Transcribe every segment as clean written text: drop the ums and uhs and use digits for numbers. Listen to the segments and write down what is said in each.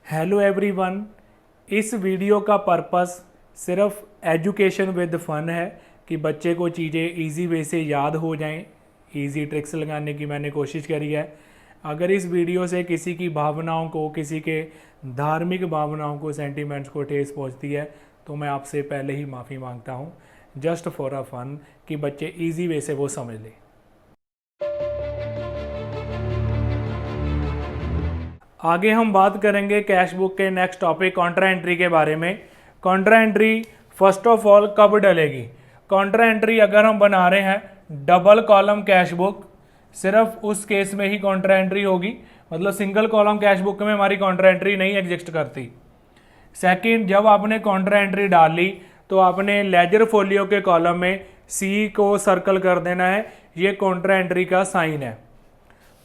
Hello everyone. इस video का purpose सिर्फ एजुकेशन विद फन है कि बच्चे को चीज़ें इजी वे से याद हो जाएं। इजी ट्रिक्स लगाने की मैंने कोशिश करी है। अगर इस वीडियो से किसी की भावनाओं को, किसी के धार्मिक भावनाओं को, सेंटिमेंट्स को ठेस पहुंचती है तो मैं आपसे पहले ही माफ़ी मांगता हूं, जस्ट फॉर अ फन, कि बच्चे इजी वे से वो समझ लें। आगे हम बात करेंगे कैश बुक के नेक्स्ट टॉपिक कॉन्ट्रा एंट्री के बारे में। Contra entry first of all कब डलेगी? कॉन्ट्रा एंट्री अगर हम बना रहे हैं डबल कॉलम कैश बुक, सिर्फ उस केस में ही कॉन्ट्रा एंट्री होगी। मतलब सिंगल कॉलम कैश बुक में हमारी कॉन्ट्रा एंट्री नहीं एग्जिस्ट करती। सेकंड, जब आपने कॉन्ट्रा एंट्री डाली तो आपने लेजर फोलियो के कॉलम में सी को सर्कल कर देना है, ये कॉन्ट्रा एंट्री का साइन है।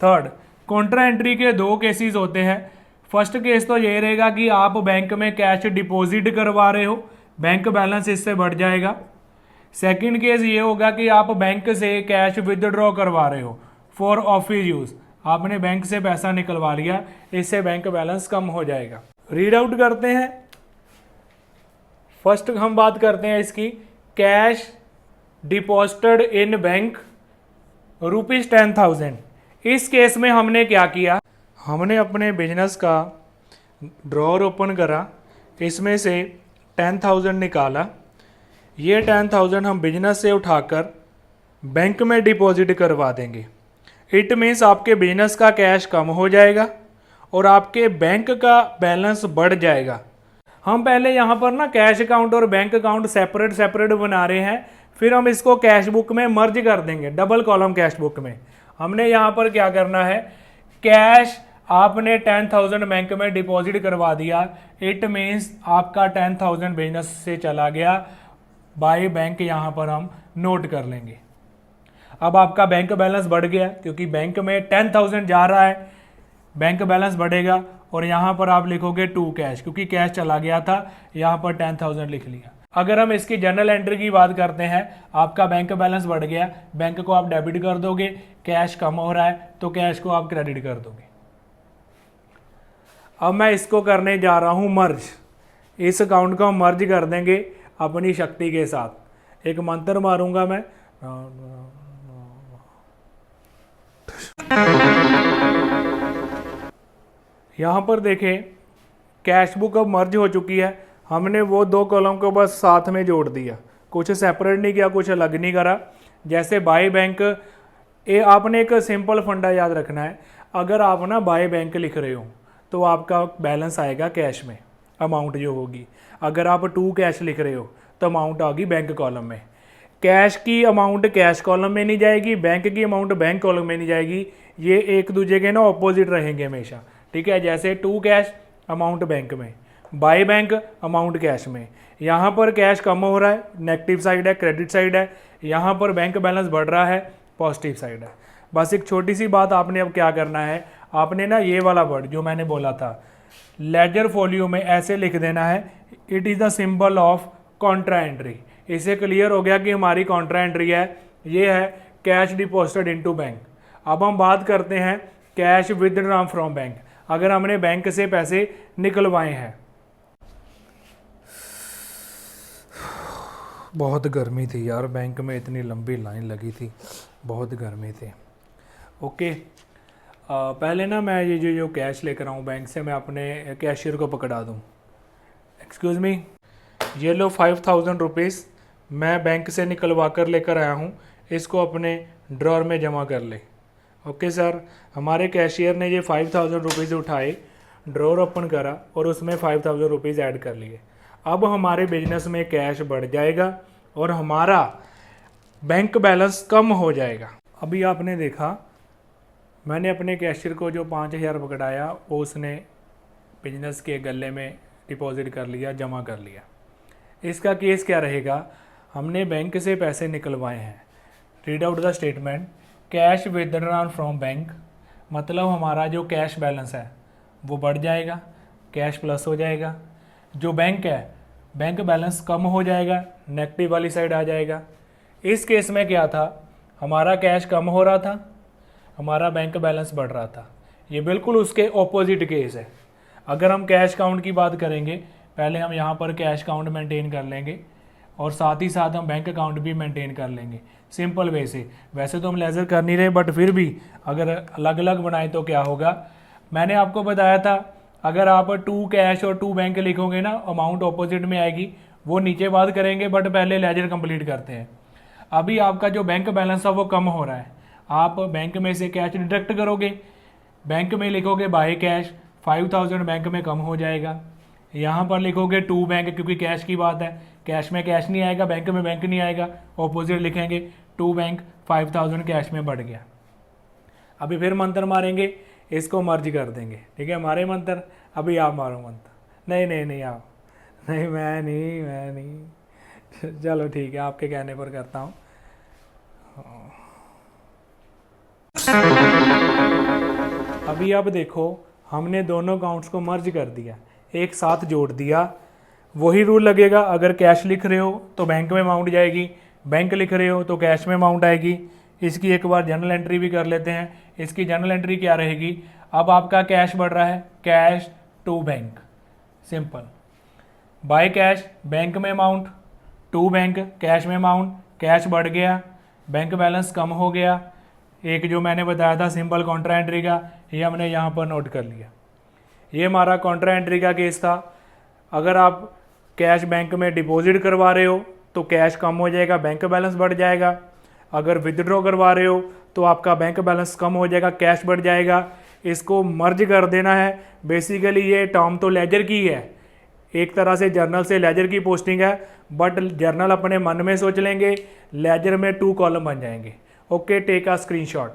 थर्ड, कॉन्ट्रा एंट्री के दो केसेस होते हैं। फर्स्ट केस तो ये रहेगा कि आप बैंक में कैश डिपॉजिट करवा रहे हो, बैंक बैलेंस इससे बढ़ जाएगा। सेकंड केस ये होगा कि आप बैंक से कैश विदड्रॉ करवा रहे हो फॉर ऑफिस यूज, आपने बैंक से पैसा निकलवा लिया, इससे बैंक बैलेंस कम हो जाएगा। रीड आउट करते हैं। फर्स्ट हम बात करते हैं इसकी, कैश डिपॉजिटेड इन बैंक ₹10,000। इस केस में हमने क्या किया, हमने अपने बिजनेस का ड्रॉअर ओपन करा, इसमें से 10,000 निकाला। ये 10,000 हम बिजनेस से उठाकर बैंक में डिपॉजिट करवा देंगे। इट मीन्स आपके बिजनेस का कैश कम हो जाएगा और आपके बैंक का बैलेंस बढ़ जाएगा। हम पहले यहाँ पर ना कैश अकाउंट और बैंक अकाउंट सेपरेट सेपरेट बना रहे हैं, फिर हम इसको कैश बुक में मर्ज कर देंगे, डबल कॉलम कैश बुक में। हमने यहाँ पर क्या करना है, कैश आपने 10,000 बैंक में डिपॉजिट करवा दिया, इट मीन्स आपका 10,000 बिजनेस से चला गया, बाय बैंक यहाँ पर हम नोट कर लेंगे। अब आपका बैंक बैलेंस बढ़ गया क्योंकि बैंक में 10,000 जा रहा है, बैंक बैलेंस बढ़ेगा। और यहाँ पर आप लिखोगे टू कैश, क्योंकि कैश चला गया था, यहाँ पर 10,000 लिख लिया। अगर हम इसकी जनरल एंट्री की बात करते हैं, आपका बैंक बैलेंस बढ़ गया, बैंक को आप डेबिट कर दोगे, कैश कम हो रहा है तो कैश को आप क्रेडिट कर दोगे। अब मैं इसको करने जा रहा हूं मर्ज, इस अकाउंट को हम मर्ज कर देंगे अपनी शक्ति के साथ। एक मंत्र मारूंगा मैं, यहां पर देखें कैश बुक अब मर्ज हो चुकी है। हमने वो दो कॉलम को बस साथ में जोड़ दिया, कुछ सेपरेट नहीं किया, कुछ अलग नहीं करा। जैसे बाय बैंक, ये आपने एक सिंपल फंडा याद रखना है, अगर आप ना बाय बैंक लिख रहे हो तो आपका बैलेंस आएगा कैश में, अमाउंट जो होगी। अगर आप टू कैश लिख रहे हो तो अमाउंट आएगी बैंक कॉलम में। कैश की अमाउंट कैश कॉलम में नहीं जाएगी, बैंक की अमाउंट बैंक कॉलम में नहीं जाएगी, ये एक दूसरे के ना ऑपोजिट रहेंगे हमेशा। ठीक है, जैसे टू कैश अमाउंट बैंक में, बाय बैंक अमाउंट कैश में। यहाँ पर कैश कम हो रहा है, नेगेटिव साइड है, क्रेडिट साइड है। यहाँ पर बैंक बैलेंस बढ़ रहा है, पॉजिटिव साइड है। बस एक छोटी सी बात आपने अब क्या करना है, आपने ना ये वाला वर्ड जो मैंने बोला था लेजर फोलियो में ऐसे लिख देना है, it is the symbol of Contra entry. इससे क्लियर हो गया कि हमारी कॉन्ट्रा एंट्री है, ये है कैश डिपॉजिटेड इनटू बैंक। अब हम बात करते हैं कैश विदड्रॉन फ्रॉम बैंक, अगर हमने बैंक से पैसे निकलवाए हैं। बहुत गर्मी थी यार, बैंक में इतनी लंबी लाइन लगी थी, बहुत गर्मी थी। ओके, पहले ना मैं ये जो कैश लेकर आऊँ बैंक से, मैं अपने कैशियर को पकड़ा दूँ, एक्सक्यूज़ मी, ये लो 5,000 रुपीज़ मैं बैंक से निकलवा कर लेकर आया हूँ, इसको अपने ड्रॉर में जमा कर ले। ओके सर, हमारे कैशियर ने ये 5,000 रुपीज़ उठाए, ड्रॉर ओपन करा और उसमें 5,000 रुपीज़ ऐड कर लिए। अब हमारे बिजनेस में कैश बढ़ जाएगा और हमारा बैंक बैलेंस कम हो जाएगा। अभी आपने देखा मैंने अपने कैशियर को जो 5,000 पकड़ाया वो उसने बिजनेस के गले में डिपॉजिट कर लिया, जमा कर लिया। इसका केस क्या रहेगा, हमने बैंक से पैसे निकलवाए हैं। Read out the statement, cash withdrawn from bank, मतलब हमारा जो कैश बैलेंस है वो बढ़ जाएगा, कैश प्लस हो जाएगा। जो बैंक है, बैंक बैलेंस कम हो जाएगा, नेगेटिव वाली साइड आ जाएगा। इस केस में क्या था, हमारा कैश कम हो रहा था, हमारा बैंक बैलेंस बढ़ रहा था। ये बिल्कुल उसके ऑपोजिट केस है। अगर हम कैश काउंट की बात करेंगे, पहले हम यहाँ पर कैश काउंट मेंटेन कर लेंगे और साथ ही साथ हम बैंक अकाउंट भी मेंटेन कर लेंगे सिंपल वे से। वैसे तो हम लेज़र कर नहीं रहे, बट फिर भी अगर अलग अलग बनाए तो क्या होगा। मैंने आपको बताया था अगर आप 2 कैश और 2 बैंक लिखोगे ना, अमाउंट ऑपोजिट में आएगी। वो नीचे बात करेंगे, बट पहले लेजर कंप्लीट करते हैं। अभी आपका जो बैंक बैलेंस है वो कम हो रहा है, आप बैंक में से कैश डिडक्ट करोगे, बैंक में लिखोगे बाय कैश, 5000 बैंक में कम हो जाएगा। यहाँ पर लिखोगे 2 बैंक, क्योंकि कैश की बात है, कैश में कैश नहीं आएगा, बैंक में बैंक नहीं आएगा, ऑपोजिट लिखेंगे 2 बैंक, 5000 कैश में बढ़ गया। अभी फिर मंत्र मारेंगे, इसको मर्ज कर देंगे। ठीक है, हमारे मंत्र, अभी आप मारो मंत्र। नहीं नहीं नहीं, आप नहीं, मैं नहीं चलो ठीक है, आपके कहने पर करता हूँ। अभी अब देखो, हमने दोनों अकाउंट्स को मर्ज कर दिया, एक साथ जोड़ दिया। वही रूल लगेगा, अगर कैश लिख रहे हो तो बैंक में अमाउंट जाएगी, बैंक लिख रहे हो तो कैश में अमाउंट आएगी। इसकी एक बार जनरल एंट्री भी कर लेते हैं। इसकी जनरल एंट्री क्या रहेगी, अब आपका कैश बढ़ रहा है, cash to bank, simple. By cash, bank में अमाउंट, टू बैंक, कैश में अमाउंट, कैश बढ़ गया, बैंक बैलेंस कम हो गया। एक जो मैंने बताया था सिंपल कॉन्ट्रा एंट्री का, ये हमने यहाँ पर नोट कर लिया। ये हमारा कॉन्ट्रा एंट्री का केस था। अगर आप कैश बैंक में डिपॉजिट करवा रहे हो तो कैश कम हो जाएगा, बैंक बैलेंस बढ़ जाएगा। अगर विदड्रॉ करवा रहे हो तो आपका बैंक बैलेंस कम हो जाएगा, कैश बढ़ जाएगा। इसको मर्ज कर देना है। बेसिकली ये टर्म तो लेजर की है, एक तरह से जर्नल से लेजर की पोस्टिंग है, बट जर्नल अपने मन में सोच लेंगे, लेजर में 2 कॉलम बन जाएंगे। Okay, take a screenshot.